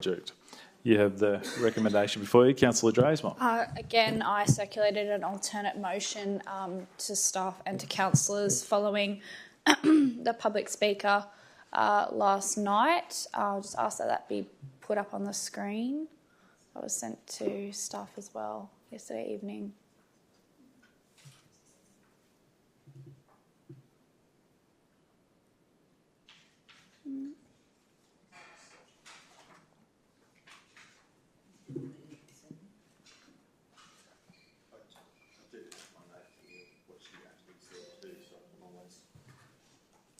project. You have the recommendation before you, Councillor Drazemont. Again, I circulated an alternate motion to staff and to councillors following the public speaker last night. I'll just ask that that be put up on the screen. That was sent to staff as well yesterday evening.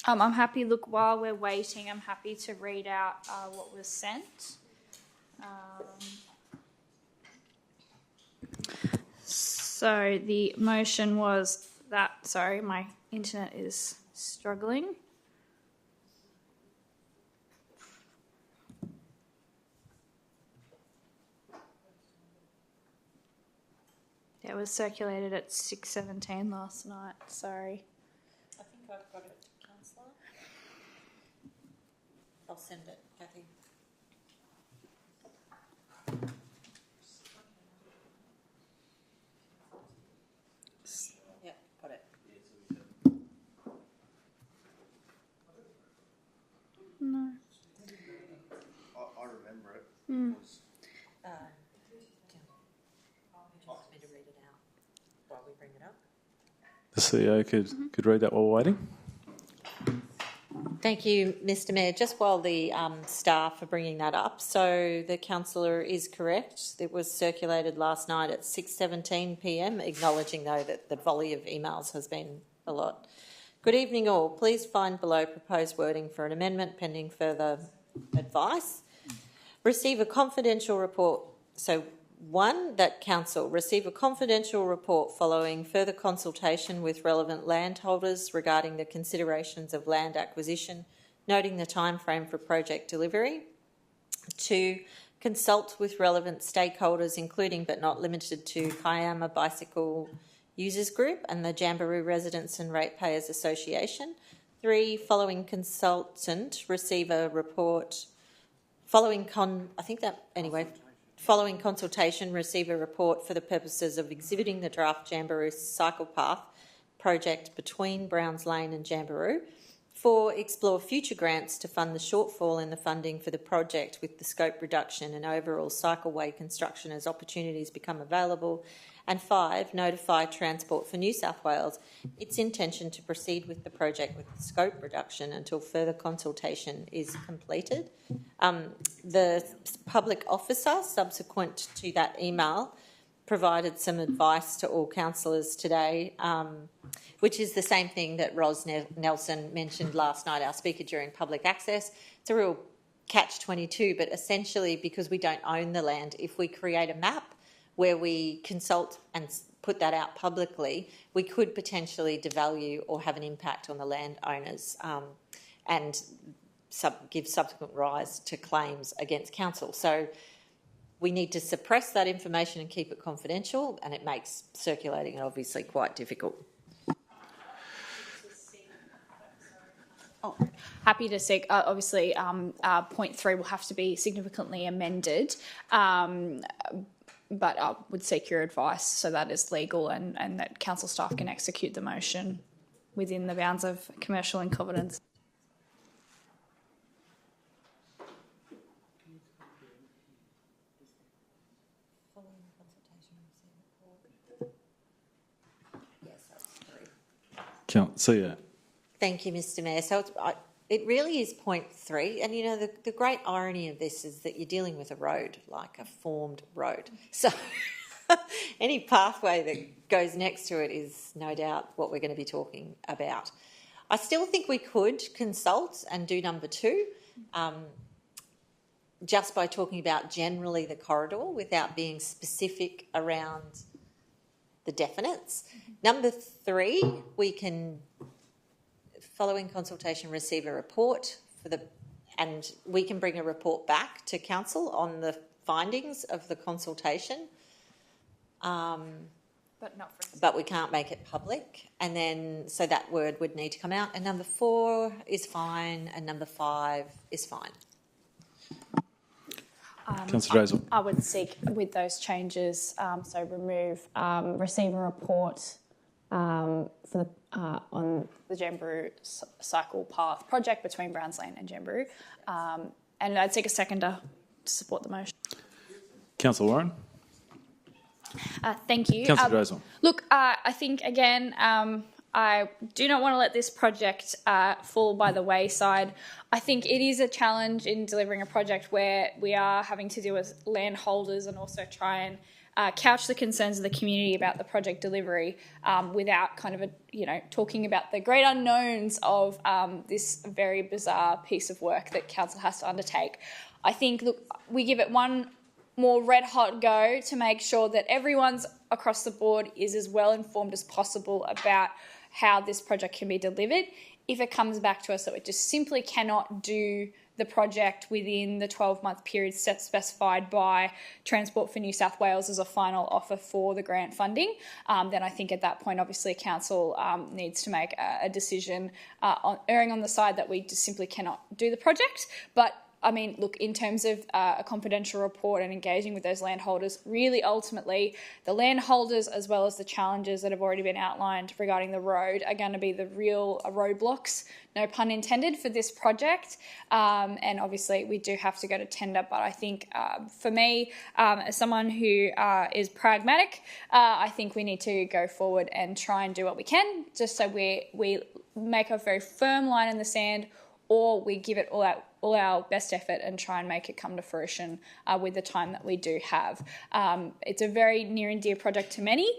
I'm happy, look, while we're waiting, I'm happy to read out what was sent. So the motion was that, sorry, my internet is struggling. It was circulated at 6:17 last night, sorry. I think I've got it, Councillor. I'll send it, Kathy. Yep, got it. No. I remember it. Mm. Me to read it out while we bring it up. The CEO could read that while we're waiting. Thank you, Mr Mayor. Just while the staff are bringing that up, so the councillor is correct. It was circulated last night at 6:17 p.m, acknowledging, though, that the volley of emails has been a lot. Good evening all. Please find below proposed wording for an amendment pending further advice. Receive a confidential report. So 1, that Council receive a confidential report following further consultation with relevant landholders regarding the considerations of land acquisition, noting the timeframe for project delivery. 2, consult with relevant stakeholders, including but not limited to Kiama Bicycle Users Group and the Jamberoo Residents and Ratepayers Association. 3, following consultant receive a report. Following consultation, receive a report for the purposes of exhibiting the draft Jamberoo Cycle Path project between Browns Lane and Jamberoo. 4, explore future grants to fund the shortfall in the funding for the project with the scope reduction and overall cycleway construction as opportunities become available. And 5, notify Transport for New South Wales its intention to proceed with the project with the scope reduction until further consultation is completed. The public officer, subsequent to that email, provided some advice to all councillors today, which is the same thing that Ros Nelson mentioned last night, our speaker during public access. It's a real catch-22, but essentially because we don't own the land, if we create a map where we consult and put that out publicly, we could potentially devalue or have an impact on the landowners and give subsequent rise to claims against council. So we need to suppress that information and keep it confidential, and it makes circulating it obviously quite difficult. Happy to seek, obviously, point 3 will have to be significantly amended, but I would seek your advice so that is legal and that council staff can execute the motion within the bounds of commercial incompetence. So, yeah. Thank you, Mr Mayor. So it really is point 3. And, you know, the great irony of this is that you're dealing with a road, like a formed road. So any pathway that goes next to it is no doubt what we're going to be talking about. I still think we could consult and do number 2 just by talking about generally the corridor without being specific around the definites. Number 3, we can, following consultation, receive a report and we can bring a report back to council on the findings of the consultation. But we can't make it public, and then so that word would need to come out. And number 4 is fine, and number 5 is fine. Councillor Drayzell. I would seek with those changes, so remove receive a report on the Jamberoo Cycle Path project between Browns Lane and Jamberoo. And I'd seek a seconder to support the motion. Councillor Warren. Thank you. Councillor Drayzell. Look, I think, again, I do not want to let this project fall by the wayside. I think it is a challenge in delivering a project where we are having to deal with landholders and also try and couch the concerns of the community about the project delivery without kind of, talking about the great unknowns of this very bizarre piece of work that council has to undertake. I think, look, we give it one more red hot go to make sure that everyone's across the board is as well informed as possible about how this project can be delivered. If it comes back to us that we just simply cannot do the project within the 12-month period specified by Transport for New South Wales as a final offer for the grant funding, then I think at that point, obviously, council needs to make a decision erring on the side that we just simply cannot do the project. But I mean, look, in terms of a confidential report and engaging with those landholders, really ultimately the landholders as well as the challenges that have already been outlined regarding the road are going to be the real roadblocks, no pun intended, for this project. And obviously we do have to go to tender, but I think for me, as someone who is pragmatic, I think we need to go forward and try and do what we can just so we make a very firm line in the sand, or we give it all our best effort and try and make it come to fruition with the time that we do have. It's a very near and dear project to many,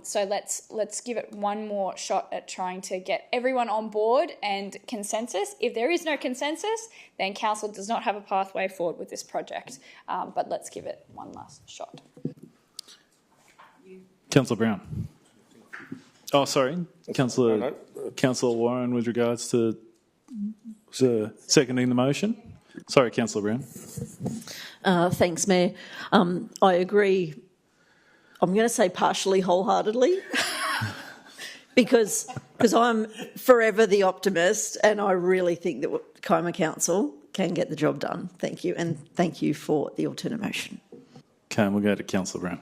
so let's give it one more shot at trying to get everyone on board and consensus. If there is no consensus, then council does not have a pathway forward with this project, but let's give it one last shot. Councillor Brown. Oh, sorry. Councillor Warren with regards to seconding the motion. Sorry, Councillor Brown. Thanks, Mayor. I agree. I'm going to say partially wholeheartedly because I'm forever the optimist and I really think that Kiama Council can get the job done. Thank you, and thank you for the alternate motion. Okay, and we'll go to Councillor Brown.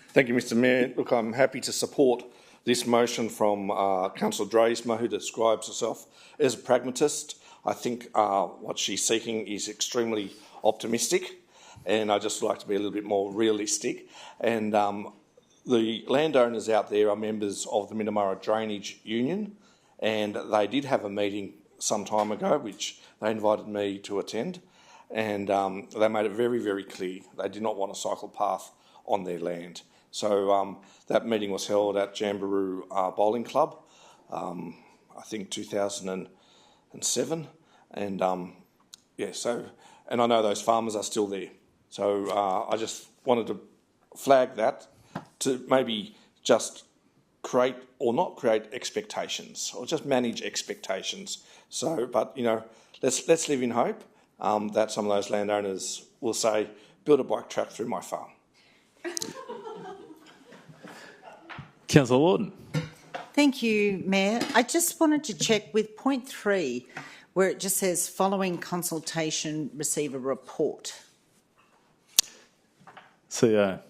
Thank you, Mr Mayor. Look, I'm happy to support this motion from Councillor Drayzell, who describes herself as a pragmatist. I think what she's seeking is extremely optimistic, and I just like to be a little bit more realistic. And the landowners out there are members of the Minamurra Drainage Union, and they did have a meeting some time ago, which they invited me to attend, and they made it very, very clear they did not want a cycle path on their land. So that meeting was held at Jamberoo Bowling Club, I think 2007, and and I know those farmers are still there. So I just wanted to flag that to maybe just create or not create expectations, or just manage expectations. So, but let's live in hope that some of those landowners will say, build a bike track through my farm. Councillor Lawton. Thank you, Mayor. I just wanted to check with point 3, where it just says, following consultation, receive a report. CEO.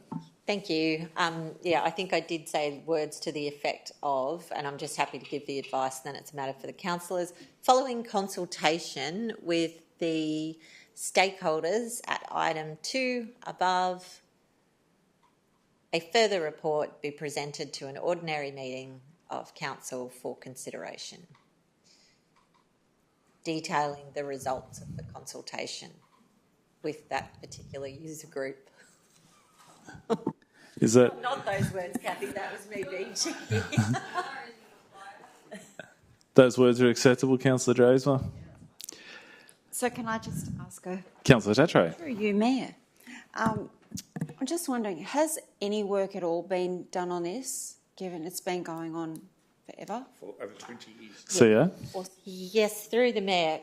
Thank you. I think I did say words to the effect of, and I'm just happy to give the advice, then it's a matter for the councillors. Following consultation with the stakeholders at item 2 above, a further report be presented to an ordinary meeting of council for consideration, detailing the results of the consultation with that particular user group. Is that... Not those words, Kathy, that was me being cheeky. Those words are acceptable, Councillor Drayzell? So can I just ask a... Councillor Tatray. Through you, Mayor. I'm just wondering, has any work at all been done on this, given it's been going on forever? For over 20 years. CEO. Yes, through the Mayor.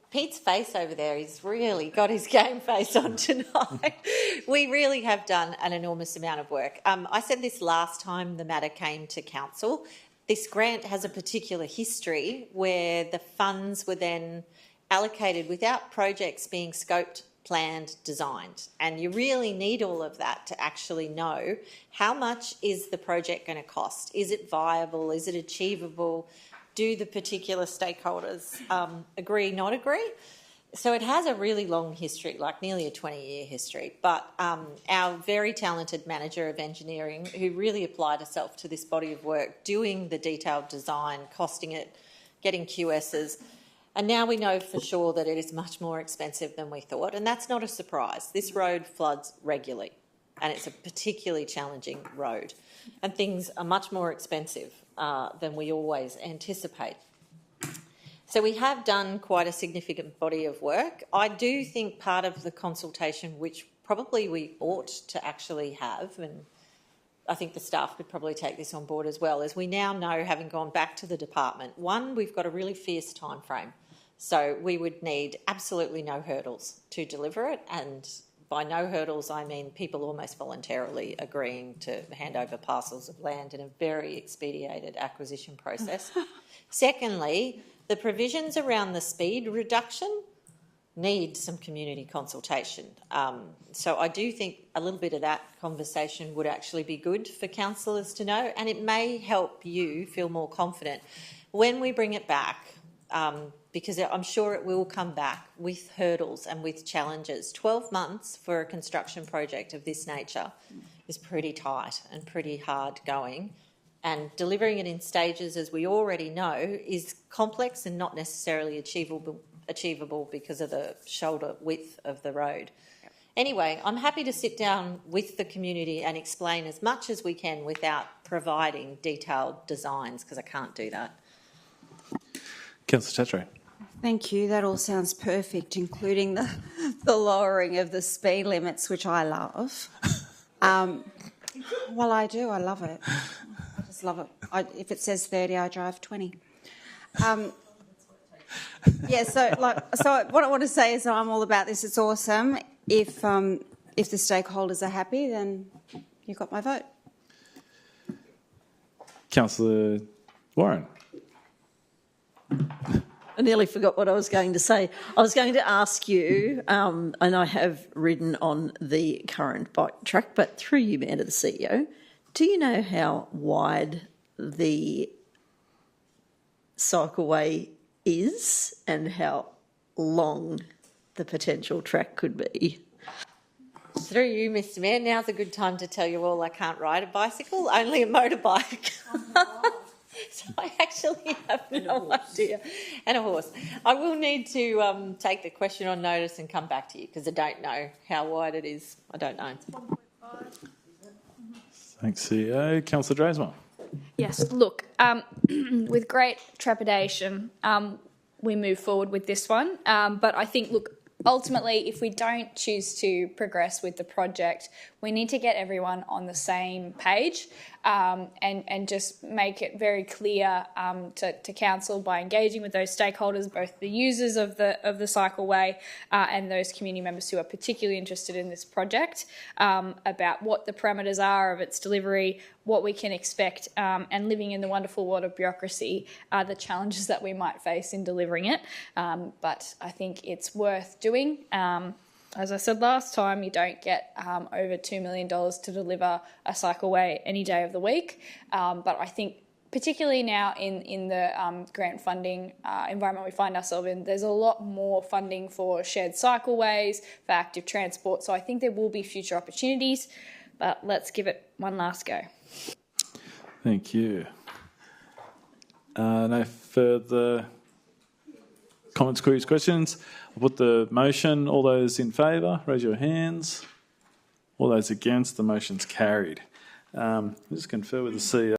Pete's face over there, he's really got his game face on tonight. We really have done an enormous amount of work. I said this last time the matter came to council. This grant has a particular history where the funds were then allocated without projects being scoped planned, designed. And you really need all of that to actually know how much is the project going to cost? Is it viable? Is it achievable? Do the particular stakeholders agree, not agree? So it has a really long history, like nearly a 20-year history. But our very talented manager of engineering, who really applied herself to this body of work, doing the detailed design, costing it, getting QSs, and now we know for sure that it is much more expensive than we thought, and that's not a surprise. This road floods regularly, and it's a particularly challenging road, and things are much more expensive than we always anticipate. So we have done quite a significant body of work. I do think part of the consultation, which probably we ought to actually have, and I think the staff could probably take this on board as well, is we now know, having gone back to the department, one, we've got a really fierce time frame. So we would need absolutely no hurdles to deliver it, and by no hurdles I mean people almost voluntarily agreeing to hand over parcels of land in a very expedited acquisition process. Secondly, the provisions around the speed reduction need some community consultation. So I do think a little bit of that conversation would actually be good for councillors to know, and it may help you feel more confident when we bring it back, because I'm sure it will come back with hurdles and with challenges. 12 months for a construction project of this nature is pretty tight and pretty hard going. And delivering it in stages, as we already know, is complex and not necessarily achievable because of the shoulder width of the road. Anyway, I'm happy to sit down with the community and explain as much as we can without providing detailed designs, because I can't do that. Councillor Chatray. Thank you. That all sounds perfect, including the lowering of the speed limits, which I love. Well, I do. I love it. I just love it. If it says 30, I drive 20. Yeah. So what I want to say is I'm all about this. It's awesome. If the stakeholders are happy, then you got my vote. Councillor Warren. I nearly forgot what I was going to say. I was going to ask you, and I have ridden on the current bike track, but through you, Mayor, to the CEO, do you know how wide the cycleway is and how long the potential track could be? Through you, Mr Mayor, now's a good time to tell you all I can't ride a bicycle, only a motorbike. So I actually have no idea. And a horse. I will need to take the question on notice and come back to you, because I don't know how wide it is. I don't know. 1.5. Thanks, CEO. Councillor Drazema. Yes, look, with great trepidation, we move forward with this one. But I think, look, ultimately, if we don't choose to progress with the project, we need to get everyone on the same page and just make it very clear to council by engaging with those stakeholders, both the users of the cycleway and those community members who are particularly interested in this project, about what the parameters are of its delivery, what we can expect, and living in the wonderful world of bureaucracy, the challenges that we might face in delivering it. But I think it's worth doing. As I said last time, you don't get over $2 million to deliver a cycleway any day of the week. But I think particularly now in the grant funding environment we find ourselves in, there's a lot more funding for shared cycleways, for active transport. So I think there will be future opportunities, but let's give it one last go. Thank you. No further comments, queries, questions. I'll put the motion. All those in favour, raise your hands. All those against, the motion's carried. Just confer with the CEO.